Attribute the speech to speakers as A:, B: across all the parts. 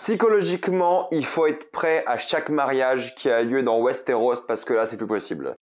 A: Psychologiquement, il faut être prêt à chaque mariage qui a lieu dans Westeros parce que là, c'est plus possible.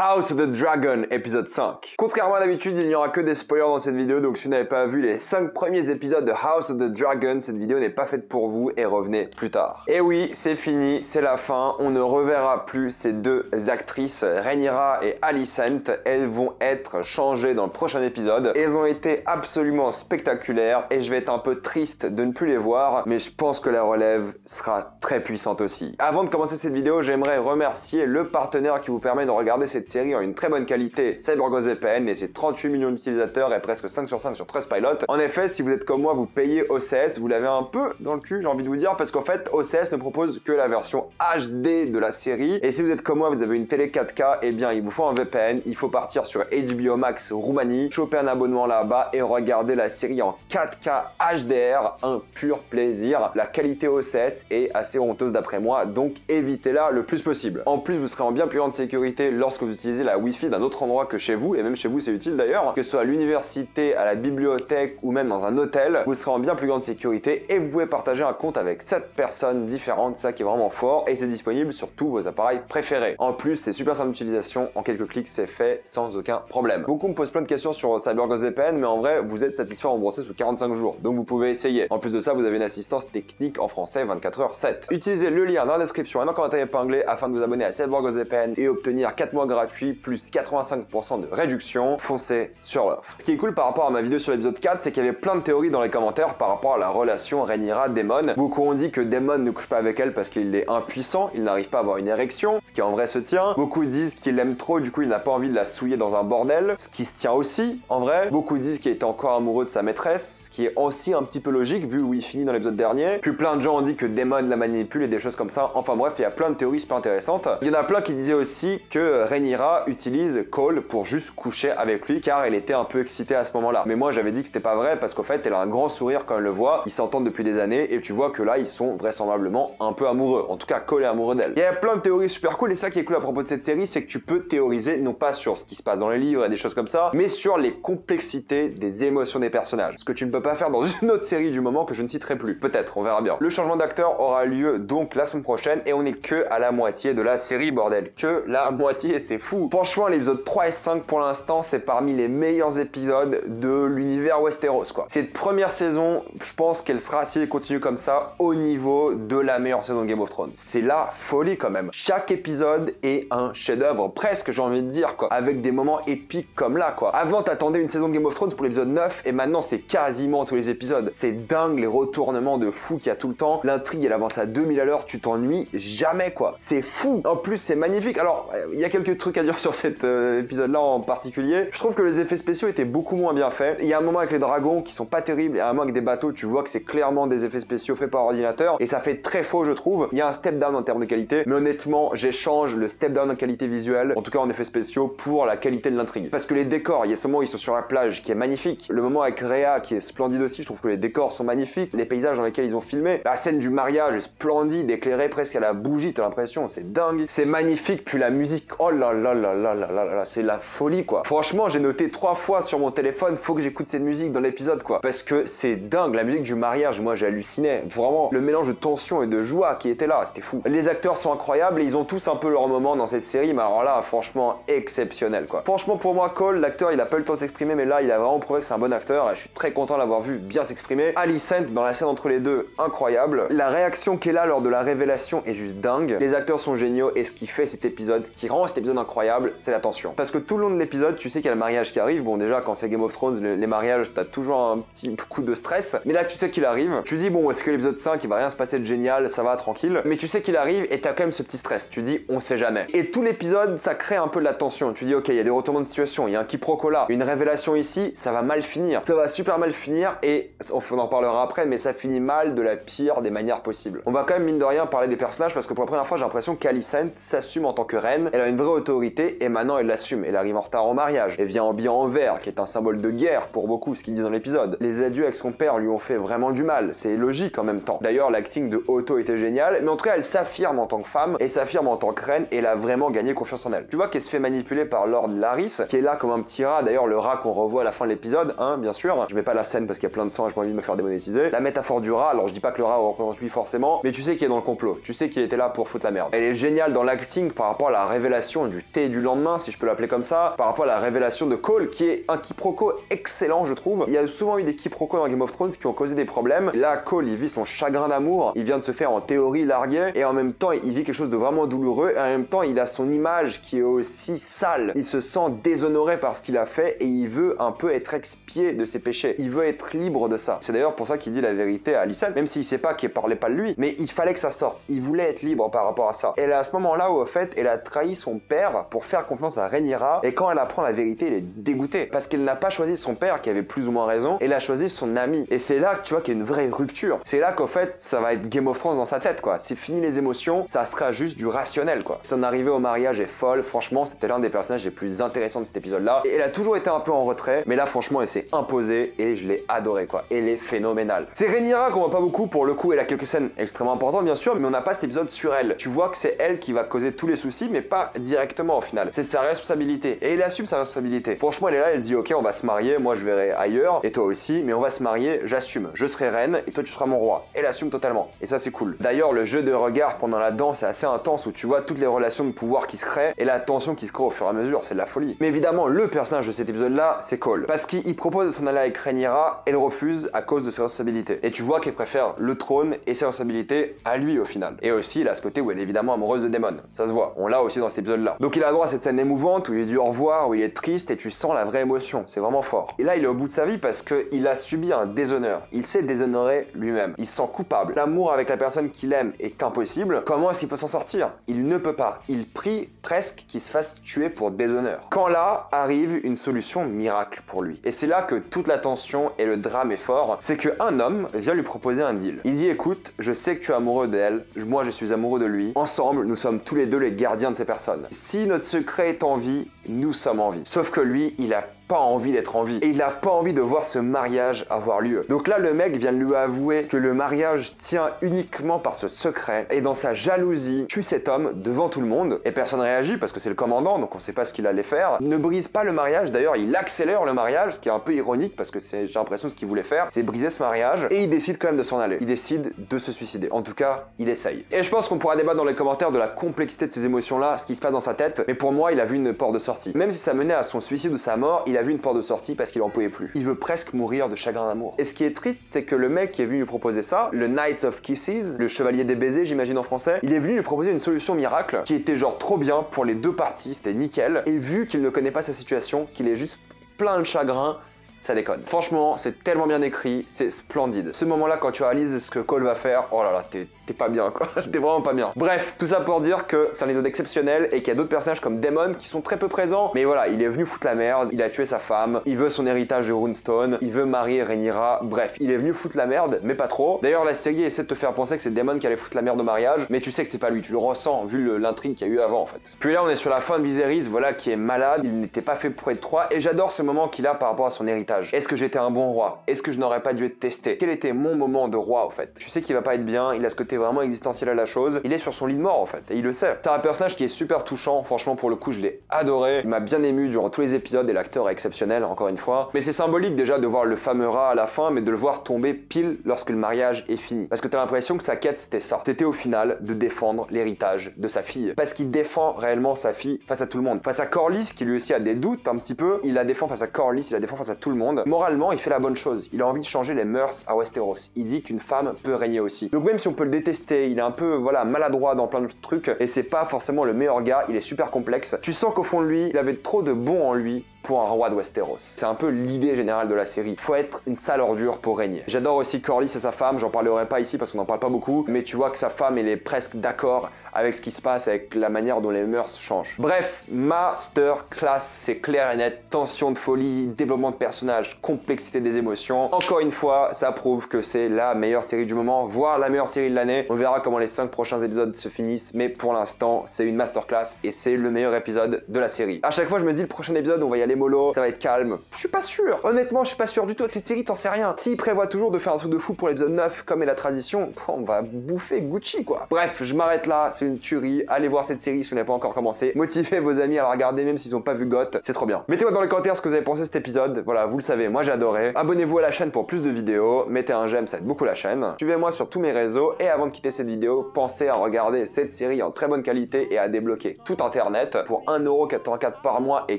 A: House of the Dragon, épisode 5. Contrairement à d'habitude, il n'y aura que des spoilers dans cette vidéo, donc si vous n'avez pas vu les 5 premiers épisodes de House of the Dragon, cette vidéo n'est pas faite pour vous et revenez plus tard. Et oui, c'est fini, c'est la fin, on ne reverra plus ces deux actrices, Rhaenyra et Alicent, elles vont être changées dans le prochain épisode. Elles ont été absolument spectaculaires et je vais être un peu triste de ne plus les voir, mais je pense que la relève sera très puissante aussi. Avant de commencer cette vidéo, j'aimerais remercier le partenaire qui vous permet de regarder cette série en une très bonne qualité, CyberGhostVPN et ses 38 millions d'utilisateurs et presque 5 sur 5 sur Trustpilot. En effet, si vous êtes comme moi, vous payez OCS, vous l'avez un peu dans le cul, j'ai envie de vous dire, parce qu'en fait, OCS ne propose que la version HD de la série. Et si vous êtes comme moi, vous avez une télé 4K, eh bien, il vous faut un VPN, il faut partir sur HBO Max Roumanie, choper un abonnement là-bas et regarder la série en 4K HDR, un pur plaisir. La qualité OCS est assez honteuse d'après moi, donc évitez-la le plus possible. En plus, vous serez en bien plus grande sécurité lorsque vous utilisez la Wi-Fi d'un autre endroit que chez vous, et même chez vous c'est utile d'ailleurs, que ce soit à l'université, à la bibliothèque ou même dans un hôtel, vous serez en bien plus grande sécurité et vous pouvez partager un compte avec 7 personnes différentes, ça qui est vraiment fort, et c'est disponible sur tous vos appareils préférés. En plus, c'est super simple d'utilisation, en quelques clics c'est fait sans aucun problème. Beaucoup me posent plein de questions sur CyberGhostVPN, mais en vrai, vous êtes satisfait à rembourser sous 45 jours, donc vous pouvez essayer. En plus de ça, vous avez une assistance technique en français 24h7. Utilisez le lien dans la description et dans le commentaire épinglé afin de vous abonner à CyberGhostVPN et obtenir 4 mois gratuits plus 85% de réduction, foncez sur l'offre. Ce qui est cool par rapport à ma vidéo sur l'épisode 4, c'est qu'il y avait plein de théories dans les commentaires par rapport à la relation Rhaenyra-Daemon. Beaucoup ont dit que Daemon ne couche pas avec elle parce qu'il est impuissant, il n'arrive pas à avoir une érection, ce qui en vrai se tient. Beaucoup disent qu'il l'aime trop, du coup il n'a pas envie de la souiller dans un bordel, ce qui se tient aussi, en vrai. Beaucoup disent qu'il était encore amoureux de sa maîtresse, ce qui est aussi un petit peu logique vu où il finit dans l'épisode dernier. Puis plein de gens ont dit que Daemon la manipule et des choses comme ça. Enfin bref, il y a plein de théories super intéressantes. Il y en a plein qui disaient aussi que Rhaenyra utilise Cole pour juste coucher avec lui car elle était un peu excitée à ce moment-là. Mais moi j'avais dit que c'était pas vrai parce qu'en fait elle a un grand sourire quand elle le voit, ils s'entendent depuis des années et tu vois que là ils sont vraisemblablement un peu amoureux. En tout cas Cole est amoureux d'elle. Il y a plein de théories super cool et ça qui est cool à propos de cette série, c'est que tu peux théoriser non pas sur ce qui se passe dans les livres et des choses comme ça, mais sur les complexités des émotions des personnages. Ce que tu ne peux pas faire dans une autre série du moment que je ne citerai plus. Peut-être, on verra bien. Le changement d'acteur aura lieu donc la semaine prochaine et on est que à la moitié de la série, bordel. Que la moitié, c'est fou. Franchement, l'épisode 3 et 5 pour l'instant, c'est parmi les meilleurs épisodes de l'univers Westeros, quoi. Cette première saison, je pense qu'elle sera, si elle continue comme ça, au niveau de la meilleure saison de Game of Thrones. C'est la folie quand même. Chaque épisode est un chef-d'œuvre, presque, j'ai envie de dire, quoi. Avec des moments épiques comme là, quoi. Avant, t'attendais une saison de Game of Thrones pour l'épisode 9 et maintenant, c'est quasiment tous les épisodes. C'est dingue les retournements de fou qu'il y a tout le temps. L'intrigue, elle avance à 2000 à l'heure, tu t'ennuies jamais, quoi. C'est fou. En plus, c'est magnifique. Alors, il y a quelques trucs à dire sur cet épisode-là en particulier. Je trouve que les effets spéciaux étaient beaucoup moins bien faits. Il y a un moment avec les dragons qui sont pas terribles et un moment avec des bateaux, tu vois que c'est clairement des effets spéciaux faits par ordinateur et ça fait très faux, je trouve. Il y a un step down en termes de qualité, mais honnêtement, j'échange le step down en qualité visuelle, en tout cas en effets spéciaux, pour la qualité de l'intrigue. Parce que les décors, il y a ce moment où ils sont sur la plage qui est magnifique. Le moment avec Rhea qui est splendide aussi, je trouve que les décors sont magnifiques. Les paysages dans lesquels ils ont filmé, la scène du mariage est splendide, éclairée presque à la bougie, t'as l'impression, c'est dingue. C'est magnifique, puis la musique, oh là là là là là là là, c'est la folie, quoi. Franchement, j'ai noté 3 fois sur mon téléphone, faut que j'écoute cette musique dans l'épisode, quoi. Parce que c'est dingue, la musique du mariage, moi j'ai halluciné. Vraiment, le mélange de tension et de joie qui était là, c'était fou. Les acteurs sont incroyables et ils ont tous un peu leur moment dans cette série, mais alors là, franchement, exceptionnel, quoi. Franchement, pour moi, Cole, l'acteur, il a pas eu le temps de s'exprimer, mais là, il a vraiment prouvé que c'est un bon acteur et je suis très content de l'avoir vu bien s'exprimer. Alicent, dans la scène entre les deux, incroyable. La réaction qu'elle a lors de la révélation est juste dingue. Les acteurs sont géniaux et ce qui fait cet épisode, ce qui rend cet épisode incroyable, c'est la tension. Parce que tout le long de l'épisode, tu sais qu'il y a le mariage qui arrive. Bon, déjà, quand c'est Game of Thrones, les mariages, t'as toujours un petit coup de stress. Mais là, tu sais qu'il arrive. Tu dis, bon, est-ce que l'épisode 5, il va rien se passer de génial, ça va, tranquille. Mais tu sais qu'il arrive et t'as quand même ce petit stress. Tu dis, on sait jamais. Et tout l'épisode, ça crée un peu de la tension. Tu dis, ok, il y a des retournements de situation, il y a un quiproquo là, une révélation ici, ça va mal finir. Ça va super mal finir et on en parlera après, mais ça finit mal de la pire des manières possibles. On va quand même, mine de rien, parler des personnages parce que pour la première fois, j'ai l'impression qu'Alicent s'assume en tant que reine. Elle a une vraie autorité priorité et maintenant elle l'assume. Elle arrive en retard au mariage. Elle vient habillée en vert, qui est un symbole de guerre pour beaucoup, ce qu'ils disent dans l'épisode. Les adieux avec son père lui ont fait vraiment du mal. C'est logique en même temps. D'ailleurs, l'acting de Otto était génial, mais en tout cas, elle s'affirme en tant que femme et s'affirme en tant que reine et elle a vraiment gagné confiance en elle. Tu vois qu'elle se fait manipuler par Lord Larys, qui est là comme un petit rat. D'ailleurs, le rat qu'on revoit à la fin de l'épisode, hein, bien sûr. Je mets pas la scène parce qu'il y a plein de sang et j'ai pas envie de me faire démonétiser. La métaphore du rat, alors je dis pas que le rat représente lui forcément, mais tu sais qu'il est dans le complot. Tu sais qu'il était là pour foutre la merde. Elle est géniale dans l'acting par rapport à la révélation du thé du lendemain, si je peux l'appeler comme ça, par rapport à la révélation de Cole, qui est un quiproquo excellent, je trouve. Il y a souvent eu des quiproquos dans Game of Thrones qui ont causé des problèmes. Là, Cole, il vit son chagrin d'amour, il vient de se faire en théorie larguer, et en même temps, il vit quelque chose de vraiment douloureux, et en même temps, il a son image qui est aussi sale. Il se sent déshonoré par ce qu'il a fait, et il veut un peu être expié de ses péchés. Il veut être libre de ça. C'est d'ailleurs pour ça qu'il dit la vérité à Alicent, même s'il sait pas qu'il parlait pas de lui, mais il fallait que ça sorte. Il voulait être libre par rapport à ça. Et à ce moment-là où, au fait, elle a trahi son père pour faire confiance à Rhaenyra, et quand elle apprend la vérité, elle est dégoûtée. Parce qu'elle n'a pas choisi son père, qui avait plus ou moins raison, elle a choisi son ami. Et c'est là que tu vois qu'il y a une vraie rupture. C'est là qu'au fait, ça va être Game of Thrones dans sa tête, quoi. C'est fini les émotions, ça sera juste du rationnel, quoi. Son arrivée au mariage est folle. Franchement, c'était l'un des personnages les plus intéressants de cet épisode-là. Et elle a toujours été un peu en retrait, mais là, franchement, elle s'est imposée et je l'ai adorée, quoi. Elle est phénoménale. C'est Rhaenyra qu'on voit pas beaucoup. Pour le coup, elle a quelques scènes extrêmement importantes, bien sûr, mais on n'a pas cet épisode sur elle. Tu vois que c'est elle qui va causer tous les soucis, mais pas directement au final. C'est sa responsabilité. Et elle assume sa responsabilité. Franchement, elle est là, elle dit ok, on va se marier, moi je verrai ailleurs, et toi aussi, mais on va se marier, j'assume. Je serai reine et toi tu seras mon roi. Elle assume totalement. Et ça c'est cool. D'ailleurs, le jeu de regard pendant la danse est assez intense où tu vois toutes les relations de pouvoir qui se créent et la tension qui se crée au fur et à mesure, c'est de la folie. Mais évidemment, le personnage de cet épisode-là, c'est Cole. Parce qu'il propose de s'en aller avec Rhaenyra, elle refuse à cause de ses responsabilités. Et tu vois qu'elle préfère le trône et ses responsabilités à lui au final. Et aussi, il a ce côté où elle est évidemment amoureuse de Daemon. Ça se voit, on l'a aussi dans cet épisode-là. Donc il a droit à cette scène émouvante où il dit au revoir, où il est triste et tu sens la vraie émotion. C'est vraiment fort. Et là, il est au bout de sa vie parce qu'il a subi un déshonneur. Il s'est déshonoré lui-même. Il se sent coupable. L'amour avec la personne qu'il aime est impossible. Comment est-ce qu'il peut s'en sortir? Il ne peut pas. Il prie presque qu'il se fasse tuer pour déshonneur. Quand là arrive une solution miracle pour lui. Et c'est là que toute la tension et le drame est fort. C'est qu'un homme vient lui proposer un deal. Il dit écoute, je sais que tu es amoureux d'elle. Moi, je suis amoureux de lui. Ensemble, nous sommes tous les deux les gardiens de ces personnes. Si notre secret est en vie, nous sommes en vie. Sauf que lui, il a pas envie d'être en vie. Et il a pas envie de voir ce mariage avoir lieu. Donc là, le mec vient de lui avouer que le mariage tient uniquement par ce secret. Et dans sa jalousie, tue cet homme devant tout le monde. Et personne réagit parce que c'est le commandant, donc on sait pas ce qu'il allait faire. Il ne brise pas le mariage. D'ailleurs, il accélère le mariage, ce qui est un peu ironique parce que j'ai l'impression que ce qu'il voulait faire, c'est briser ce mariage. Et il décide quand même de s'en aller. Il décide de se suicider. En tout cas, il essaye. Et je pense qu'on pourra débattre dans les commentaires de la complexité de ces émotions-là, ce qui se passe dans sa tête. Mais pour moi, il a vu une porte de sortie. Même si ça menait à son suicide ou sa mort, il a vu une porte de sortie parce qu'il en pouvait plus. Il veut presque mourir de chagrin d'amour. Et ce qui est triste, c'est que le mec qui est venu lui proposer ça, le Knights of Kisses, le chevalier des baisers, j'imagine en français, il est venu lui proposer une solution miracle qui était genre trop bien pour les deux parties, c'était nickel. Et vu qu'il ne connaît pas sa situation, qu'il est juste plein de chagrin, ça déconne. Franchement, c'est tellement bien écrit, c'est splendide. Ce moment-là, quand tu réalises ce que Cole va faire, oh là là, t'es pas bien, quoi. T'es vraiment pas bien. Bref, tout ça pour dire que c'est un épisode exceptionnel et qu'il y a d'autres personnages comme Daemon qui sont très peu présents. Mais voilà, il est venu foutre la merde, il a tué sa femme, il veut son héritage de Runestone, il veut marier Rhaenyra. Bref, il est venu foutre la merde, mais pas trop. D'ailleurs, la série essaie de te faire penser que c'est Daemon qui allait foutre la merde au mariage, mais tu sais que c'est pas lui, tu le ressens vu l'intrigue qu'il y a eu avant en fait. Puis là, on est sur la fin de Viserys, voilà, qui est malade, il n'était pas fait pour être roi, et j'adore ce moment qu'il a par rapport à son héritage. Est-ce que j'étais un bon roi? Est-ce que je n'aurais pas dû être testé? Quel était mon moment de roi, en fait? Tu sais qu'il va pas être bien, il a ce côté vraiment existentiel à la chose, il est sur son lit de mort, en fait, et il le sait. C'est un personnage qui est super touchant, franchement, pour le coup, je l'ai adoré, il m'a bien ému durant tous les épisodes, et l'acteur est exceptionnel, encore une fois. Mais c'est symbolique déjà de voir le fameux rat à la fin, mais de le voir tomber pile lorsque le mariage est fini. Parce que t'as l'impression que sa quête, c'était ça. C'était au final de défendre l'héritage de sa fille. Parce qu'il défend réellement sa fille face à tout le monde. Face à Corlys, qui lui aussi a des doutes un petit peu, il la défend face à Corlys, il la défend face à tout le monde. Moralement, il fait la bonne chose. Il a envie de changer les mœurs à Westeros. Il dit qu'une femme peut régner aussi. Donc même si on peut le détester, il est un peu, voilà, maladroit dans plein de trucs, et c'est pas forcément le meilleur gars, il est super complexe. Tu sens qu'au fond de lui, il avait trop de bon en lui pour un roi de Westeros. C'est un peu l'idée générale de la série. Faut être une sale ordure pour régner. J'adore aussi Corlys et sa femme, j'en parlerai pas ici parce qu'on n'en parle pas beaucoup, mais tu vois que sa femme, elle est presque d'accord avec ce qui se passe, avec la manière dont les mœurs changent. Bref, masterclass, c'est clair et net, tension de folie, développement de personnages, complexité des émotions. Encore une fois, ça prouve que c'est la meilleure série du moment, voire la meilleure série de l'année. On verra comment les 5 prochains épisodes se finissent, mais pour l'instant, c'est une masterclass et c'est le meilleur épisode de la série. À chaque fois, je me dis, le prochain épisode, on va y aller mollo, ça va être calme. Je suis pas sûr. Honnêtement, je suis pas sûr du tout avec cette série, t'en sais rien. S'ils prévoient toujours de faire un truc de fou pour l'épisode 9, comme est la tradition, on va bouffer Gucci, quoi. Bref, je m'arrête là, c'est une tuerie. Allez voir cette série si vous n'avez pas encore commencé. Motivez vos amis à la regarder, même s'ils n'ont pas vu GOT, c'est trop bien. Mettez-moi dans les commentaires ce que vous avez pensé de cet épisode. Voilà, vous le savez, moi j'ai adoré. Abonnez-vous à la chaîne pour plus de vidéos. Mettez un j'aime, ça aide beaucoup la chaîne. Suivez-moi sur tous mes réseaux. Et avant de quitter cette vidéo, pensez à regarder cette série en très bonne qualité et à débloquer tout internet. Pour 1,84€ par mois et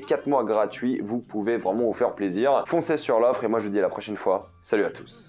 A: 4 mois gratuits, vous pouvez vraiment vous faire plaisir. Foncez sur l'offre et moi je vous dis à la prochaine fois. Salut à tous.